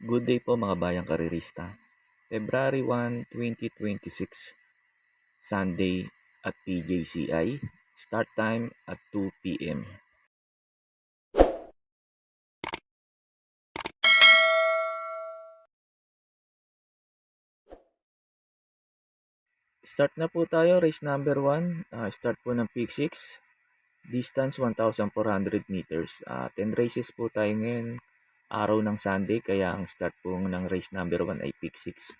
Good day po mga bayang karirista. February 1, 2026, Sunday at PJCI. Start time at 2 p.m. Start na po tayo, race number 1. Start po ng peak 6. Distance 1,400 meters. 10 races po tayo ngayon. Araw ng Sunday, kaya ang start po ng race number 1 ay peak 6.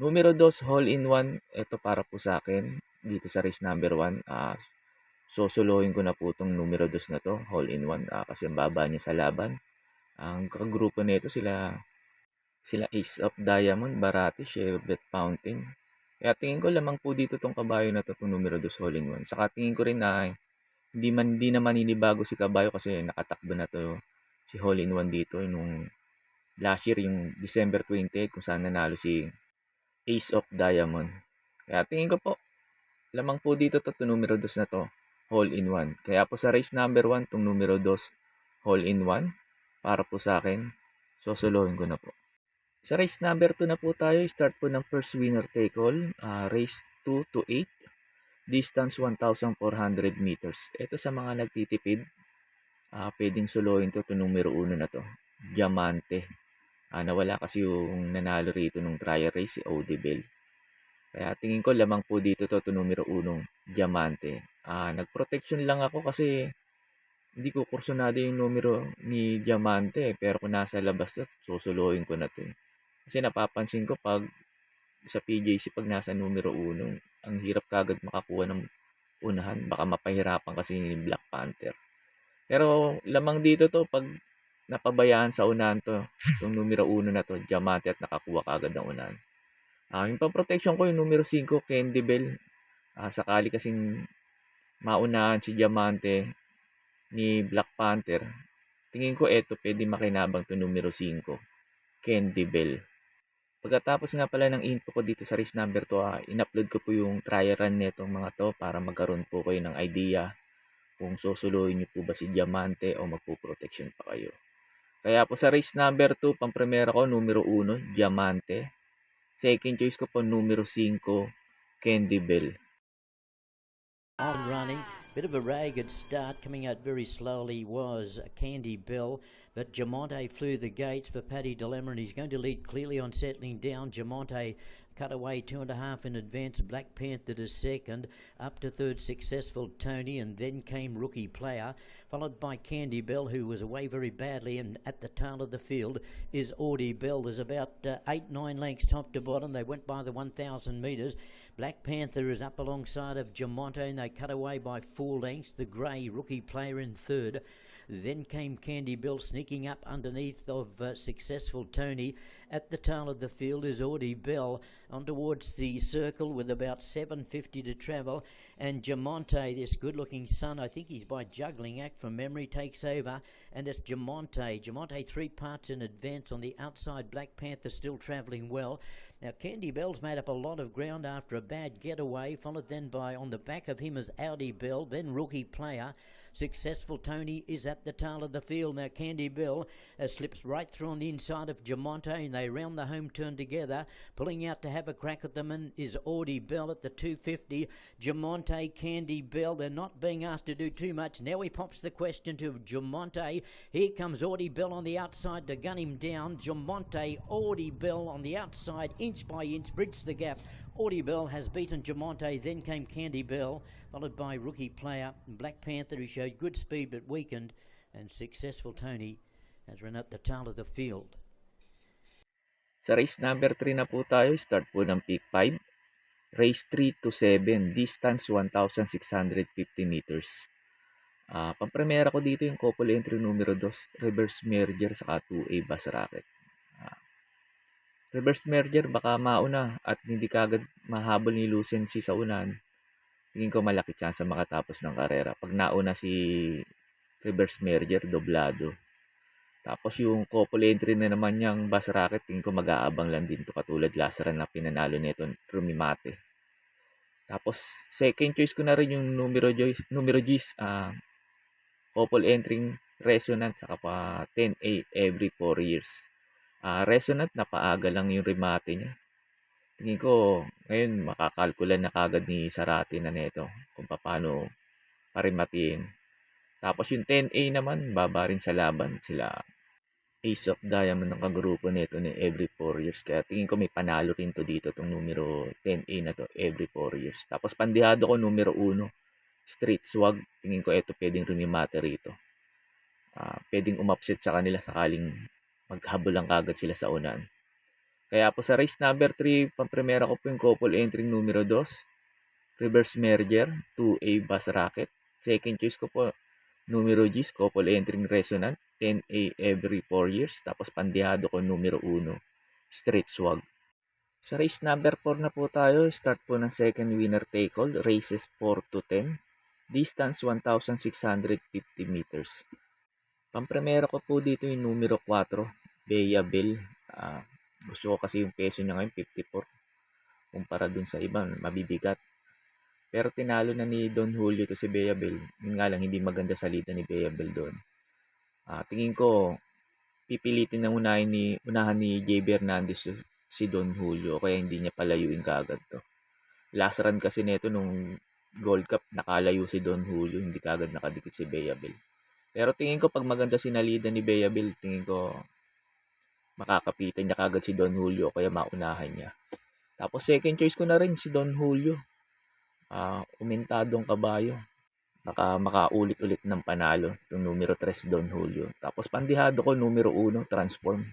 Numero 2, hole in 1. Ito para po sa akin dito sa race number 1. Sosolohin ko na po itong numero 2 na to, hole in 1, kasi ang baba niya sa laban. Ang kagrupo nito sila Ace of Diamond, Barati, Chevrolet Fountain. Kaya tingin ko lamang po dito tong kabayo na to, itong numero 2 hole in 1. Saka tingin ko rin na hindi na maninibago si kabayo kasi nakatakbo na to si hole in 1 dito nung last year, yung December 28, kung saan nanalo si Ace of Diamond. Kaya tingin ko po lamang po dito to numero 2 na to, hole in 1. Kaya po sa race number 1, itong numero 2, hole in 1, para po sa akin, sosolohin ko na po. Sa race number 2 na po tayo, start po ng first winner take all, race 2 to 8, distance 1,400 meters. Ito sa mga nagtitipid, pwedeng solohin to, numero 1 na to, Diamante. Nawala kasi yung nanalo rito nung trial race, si Odibel. Kaya tingin ko lamang po dito to numero 1, Diamante. Nag-protection lang ako kasi hindi ko kursunado yung numero ni Diamante, pero kung nasa labas to, susuluhin ko na to. Kasi napapansin ko pag sa PJC, pag nasa numero 1, ang hirap kagad makakuha ng unahan. Baka mapahirapan kasi ni Black Panther. Pero lamang dito to pag napabayaan sa unahan to, yung numero 1 na to, Diamante, at nakakuha kagad ng unahan. Yung pang-protection ko, yung numero 5, Candy Bell. Sakali kasing maunahan si Diamante ni Black Panther, tingin ko eto pwede makinabang to numero 5, Candy Bell. Pagkatapos nga pala ng info ko dito sa race number 2, in-upload ko po yung trial run netong mga to para magkaroon po kayo ng idea kung susuluhin nyo po ba si Diamante o magpo-protection pa kayo. Kaya po sa race number 2, pang-primera ko, numero 1, Diamante. Second choice ko po, numero 5, Candy Bell. On running, bit of a ragged start, coming out very slowly was Candy Bell, but Jamonte flew the gates for Paddy Dilemma, and he's going to lead clearly on settling down. Jamonte cut away 2.5 in advance. Black Panther to second, up to third, Successful Tony, and then came Rookie Player, followed by Candy Bell, who was away very badly, and at the tail of the field is Audie Bell. There's about 8-9 lengths top to bottom. They went by the 1,000 metres. Black Panther is up alongside of Jamonte, and they cut away by 4 lengths. The grey Rookie Player in third. Then came Candy Bell sneaking up underneath of Successful Tony. At the tail of the field is Audie Bell on towards the circle with about 7.50 to travel. And Jamonte, this good-looking son, I think he's by Juggling Act from memory, takes over. And it's Jamonte. Jamonte 3 parts in advance on the outside. Black Panther still travelling well. Now, Candy Bell's made up a lot of ground after a bad getaway, followed then by, on the back of him is Audie Bell, then Rookie Player. Successful Tony is at the tail of the field. Now Candy Bell slips right through on the inside of Jamonte, and they round the home turn together. Pulling out to have a crack at them and is Audie Bell at the 250. Jamonte, Candy Bell, they're not being asked to do too much. Now he pops the question to Jamonte. Here comes Audie Bell on the outside to gun him down. Jamonte, Audie Bell on the outside, inch by inch, bridge the gap. Audie Bell has beaten Jamonte, then came Candy Bell, followed by Rookie Player, Black Panther, who showed good speed but weakened, and Successful Tony has run up the tail of the field. Sa race number 3 na po tayo, start po ng peak 5, race 3 to 7, distance 1,650 meters. Pang-primera ko dito yung couple entry numero 2, reverse merger, saka 2A bus racket. Reverse merger, baka mauna at hindi kagad mahabol ni Lucency sa unan. Tingin ko malaki chance makatapos ng karera. Pag nauna si reverse merger, doblado. Tapos yung couple entry na naman niyang bus racket, tingin ko mag-aabang lang din to katulad last run na pinanalo nito Rumimate. Tapos second choice ko na rin yung numero G's, couple entry Resonant, saka pa 10A every 4 years. Resonant, napaaga lang yung remate niya. Tingin ko, ngayon makakalkula na kagad ni Sarati na neto kung paano parimatiin. Tapos yung 10A naman, baba rin sa laban. Sila Ace of Diamond ng kagrupo nito ni every 4 years. Kaya tingin ko may panalo rin to dito, itong numero 10A na to, every 4 years. Tapos pandihado ko numero 1, Street Swag. Tingin ko ito pwedeng rumimate rito. Pwedeng umupset sa kanila sakaling maghabol lang kagad sila sa unahan. Kaya po sa race number 3, pampremera ko po yung couple entry numero 2, Reverse Merger, 2A Bass Racket. Second choice ko po, numero G, couple entering Resonant, 10A every 4 years. Tapos pandihado ko numero 1, Street Swag. Sa race number 4 na po tayo, start po ng second winner take all, races 4 to 10, distance 1,650 meters. Pampremera ko po dito yung numero 4, Bea Bell. Gusto ko kasi yung peso niya ngayon, 54. Kumpara dun sa iba, mabibigat. Pero tinalo na ni Don Julio to si Bea Bell. Yun nga lang, hindi maganda salita ni Bea Bell doon. Tingin ko, pipilitin na unahan ni JB Hernandez si Don Julio, kaya hindi niya palayuin kaagad to. Last run kasi nito nung Gold Cup, nakalayo si Don Julio, hindi kaagad nakadikit si Bea Bell. Pero tingin ko pag maganda sinalida ni Bea Bell, tingin ko makakapitan niya kagad si Don Julio, kaya maunahan niya. Tapos second choice ko na rin si Don Julio. Umentadong kabayo. Baka makaulit-ulit ng panalo itong numero 3 Don Julio. Tapos pandihado ko numero 1 Transform.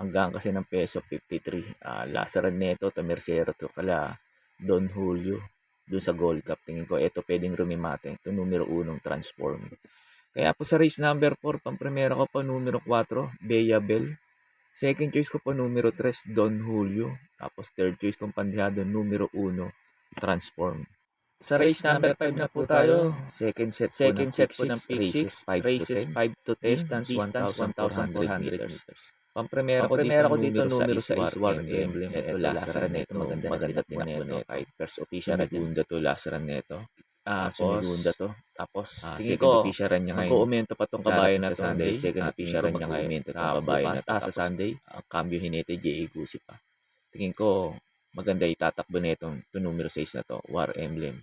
Hanggang kasi ng peso 53. Last run neto, Tamercero to kala Don Julio. Doon sa Gold Cup. Tingin ko ito pwedeng rumimate. Itong numero 1 Transform. Kaya po sa race number 4, pampremera ko pa numero 4, Bea Bell. Second choice ko po numero 3, Don Julio. Tapos third choice kong pandihado numero 1, Transform. Sa race number 5 na po tayo. Second set po ng pick 6, races 5 to 10, distance 1,400 meters. Pampremera ko dito numero 6, War Emblem. Ito last run nito, maganda tinakbo nito. Kahit first official segunda to last run nito. Segunda to. Tapos tingin ko, mag-uumento pa tong kabayan na to. Sunday, second official niya ngayon. Kabayan na to. Sa Sunday, ang cambio hinete, J.A. Gusi pa. Tingin ko, maganda itatakbo nito itong numero 6 na to, War Emblem.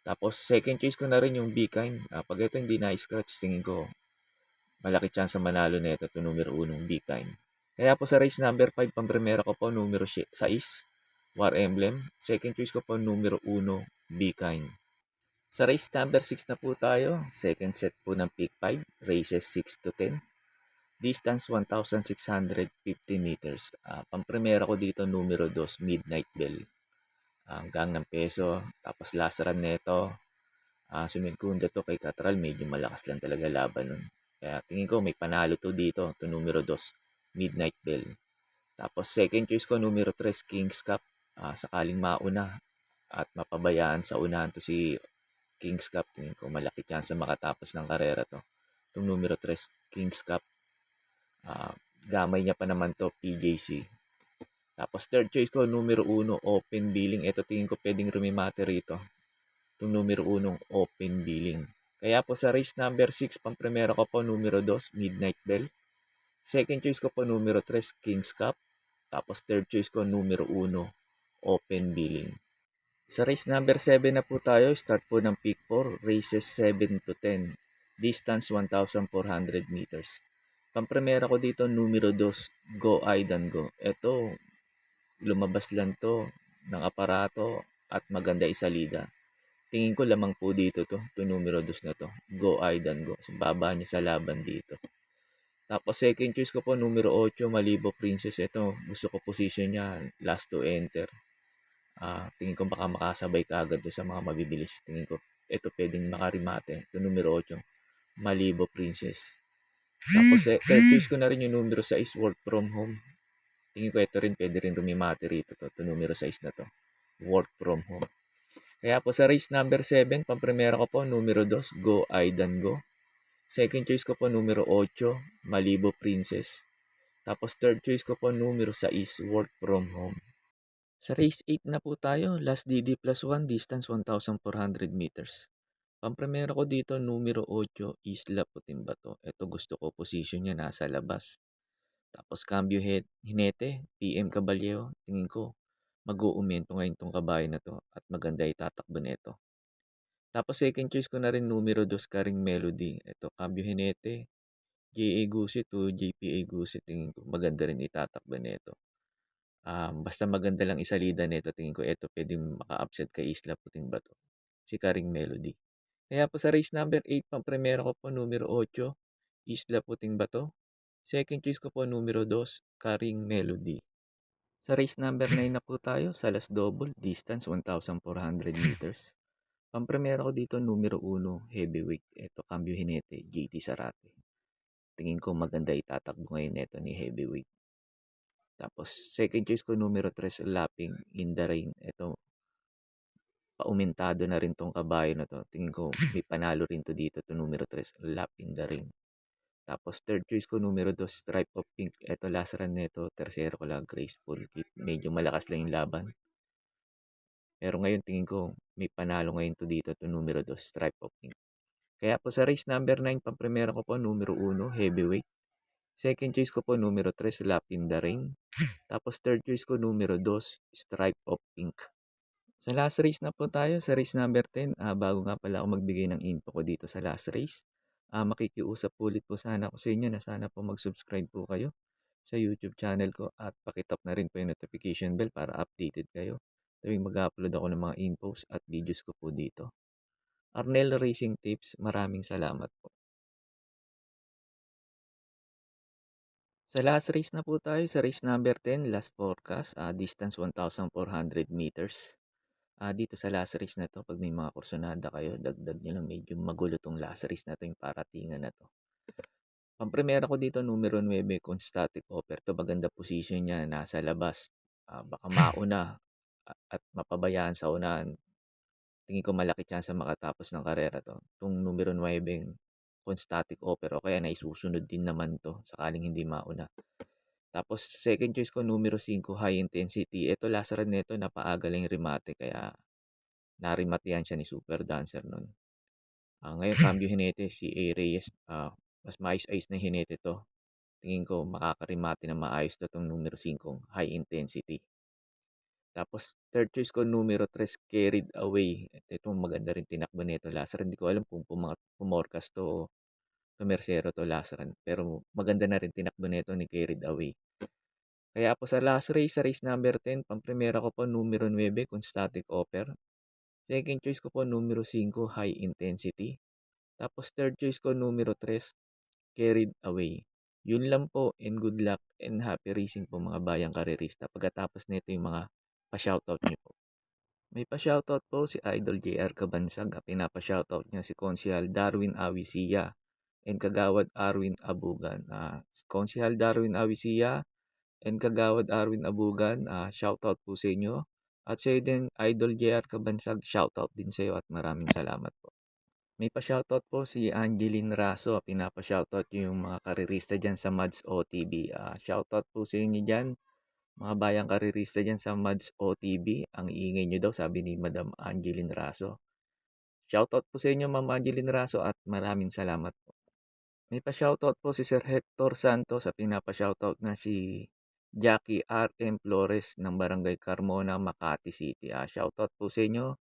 Tapos, second choice ko na rin yung B-Kind. Pag ito hindi na-scratch, tingin ko, malaki chance manalo na ito numero 1, B-Kind. Kaya po sa race number 5, pampremera ko po numero 6, War Emblem. Second choice ko po numero 1, B-Kind. Sa race number 6 na po tayo. Second set po ng pick 5, races 6 to 10. Distance 1,650 meters. Pampremera ko dito numero 2, Midnight Bell. Hanggang ng peso. Tapos last run nito, sumigunda to kay Catral, medyo malakas lang talaga laban nun. Kaya tingin ko may panalo to dito, to numero 2, Midnight Bell. Tapos second choice ko, numero 3, King's Cup. Sakaling mauna at mapabayaan sa unahan to si King's Cup, tingin ko malaki chance na makatapos ng karera to. Itong numero 3, King's Cup. Gamay niya pa naman to, PJC. Tapos third choice ko, numero 1, Open Billing. Ito tingin ko pwedeng rumimate rito. Itong numero 1, Open Billing. Kaya po sa race number 6, pampremera ko po numero 2, Midnight Bell. Second choice ko po numero 3, King's Cup. Tapos third choice ko numero 1, Open Billing. Sa race number 7 na po tayo, start po ng pick 4, races 7 to 10, distance 1,400 meters. Pampremera ko dito numero 2, Go Aidan Go. Ito, lumabas lang to ng aparato at maganda isalida. Tingin ko lamang po dito to numero 2 na to, Go Aidan Go. So, baba niya sa laban dito. Tapos second choice ko po numero 8, Malibo Princess. Ito, gusto ko position niya, last to enter. Tingin ko baka makasabay ka agad sa mga mabibilis. Tingin ko ito pwedeng makarimate. Ito numero 8, Malibo Princess. Tapos third choice ko na rin yung numero 6, Work From Home. Tingin ko ito rin pwede rin rumimate rito to numero 6 na to, Work From Home. Kaya po sa race number 7, pampremera ko po numero 2, Go Aidan Go. Second choice ko po numero 8, Malibo Princess. Tapos third choice ko po numero 6, Work From Home. Sa race 8 na po tayo, last DD plus 1, distance 1,400 meters. Pampremera ko dito numero 8, Isla Puting Bato. Ito gusto ko position niya nasa labas. Tapos cambio Jinete, PM Caballero. Tingin ko mag-uumento ngayon tong kabayo na to at maganda itatakbo nito. Tapos second choice ko na rin numero 2, Karing Melody. Ito cambio Jinete, JA Gusit to JPA Gusit. Tingin ko maganda rin itatakbo nito. Basta maganda lang isalida nito, tingin ko ito pwedeng maka-upset kay Isla Puting Bato, si Karing Melody. Kaya po sa race number 8, pampremera ko po numero 8, Isla Puting Bato. Second choice ko po numero 2, Karing Melody. Sa race number 9 na po tayo, sa last double, distance 1,400 meters. Pampremera ko dito numero 1, heavyweight. Ito, cambio Jinete, JT Sarate. Tingin ko maganda itatakbo ngayon neto ni heavyweight. Tapos second choice ko numero 3, Lapping in the Rain. Ito, paumentado na rin tong kabayo na to. Tingin ko may panalo rin to dito, to numero 3, Lap in the Rain. Tapos third choice ko numero 2, Stripe of Pink. Ito last run nito, tercero ko lang, Graceful Keep. Medyo malakas lang yung laban. Pero ngayon tingin ko may panalo ngayon to dito, to numero 2, Stripe of Pink. Kaya po sa race number 9, pampremera ko po numero 1, Heavyweight. Second choice ko po numero 3, Lap in the Rain. Tapos third choice ko numero 2, Stripe of Pink. Sa last race na po tayo, sa race number 10, bago nga pala ako magbigay ng info ko dito sa last race, makikiusap ulit po sana ako sa inyo na sana po mag-subscribe po kayo sa YouTube channel ko at pakitap na rin po yung notification bell para updated kayo tuwing mag-upload ako ng mga infos at videos ko po dito. Arnel Racing Tips, maraming salamat po. Sa last race na po tayo, sa race number 10, last forecast, distance 1,400 meters. Dito sa last race na to, pag may mga kursonada kayo, dagdag nyo lang, medyo magulo tong last race na to, yung paratingan na to. Pampremera ko dito, numero 9, Constatic Offer. To maganda position niya, nasa labas. Baka mauna at mapabayaan sa unahan. Tingin ko malaki chance makatapos ng karera to. Itong numero 9, Constatic Offer, o kaya naisusunod din naman to, sakaling hindi mauna. Tapos second choice ko numero 5, High Intensity. Ito last run nito, napaaga lang yung remate, kaya narimatehan siya ni Super Dancer nun. Ngayon, cambio Jinete, si A. Reyes. Mas maayos-ayos na Jinete to. Tingin ko makakarimate na maayos to itong numero 5, High Intensity. Tapos third choice ko numero 3, Carried Away. Ito maganda rin tinakbo nito last run. Hindi ko alam kung pumorkas to Mercero to last run. Pero maganda na rin tinakbo nito ni Carried Away. Kaya po sa last race, sa race number 10, pampremera ko po numero 9, Constatic Offer. Second choice ko po numero 5, High Intensity. Tapos third choice ko numero 3, Carried Away. Yun lang po, and good luck and happy racing po mga bayang karerista. Pagkatapos nito yung mga pa-shoutout niyo po. May pa-shoutout po si Idol JR Cabansag. Pinapa-shoutout niya si Konsehal Darwin Awisia and Kagawad Arwin Abugan. Konsehal Darwin Awisia and Kagawad Arwin Abugan, shoutout po sa inyo. At sa din, Idol JR Cabansag, shoutout din sa iyo at maraming salamat po. May pa-shoutout po si Angeline Raso. Pinapa-shoutout yung mga karirista dyan sa Mads OTB. Shoutout po sa inyo dyan, mga bayang karirista dyan sa Mads OTB. Ang iingay nyo daw, sabi ni Madam Angeline Raso. Shoutout po sa inyo, Ma'am Angeline Raso, at maraming salamat po. May pa-shoutout po si Sir Hector Santos. Pinapa-shoutout na si Jackie R.M. Flores ng Barangay Carmona, Makati City. Shoutout po sa inyo,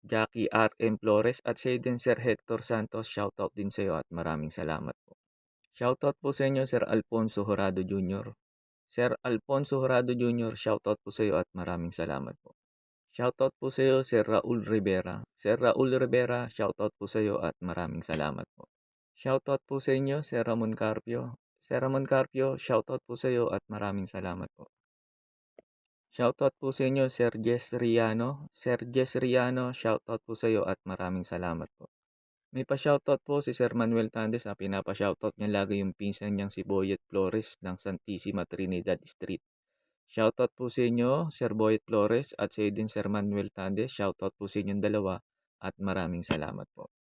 Jackie R.M. Flores, at sa din Sir Hector Santos. Shoutout din sa iyo at maraming salamat po. Shoutout po sa inyo, Sir Alfonso Horado Jr. Sir Alfonso Horado Jr., shoutout po sa iyo at maraming salamat po. Shoutout po sa iyo, Sir Raul Rivera. Sir Raul Rivera, shoutout po sa iyo at maraming salamat po. Shoutout po sa inyo, Sir Ramon Carpio. Sir Ramon Carpio, shoutout po sa iyo at maraming salamat po. Shoutout po sa inyo, Sir Jess Riano. Sir Jess Riano, shoutout po sa iyo at maraming salamat po. May pa-shoutout po si Sir Manuel Tandes. Pinapa-shoutout niya lagi yung pinsan niyang si Boyet Flores ng Santissima Trinidad Street. Shoutout po sa inyo, Sir Boyet Flores, at sa din Sir Manuel Tandes. Shoutout po sa inyong dalawa at maraming salamat po.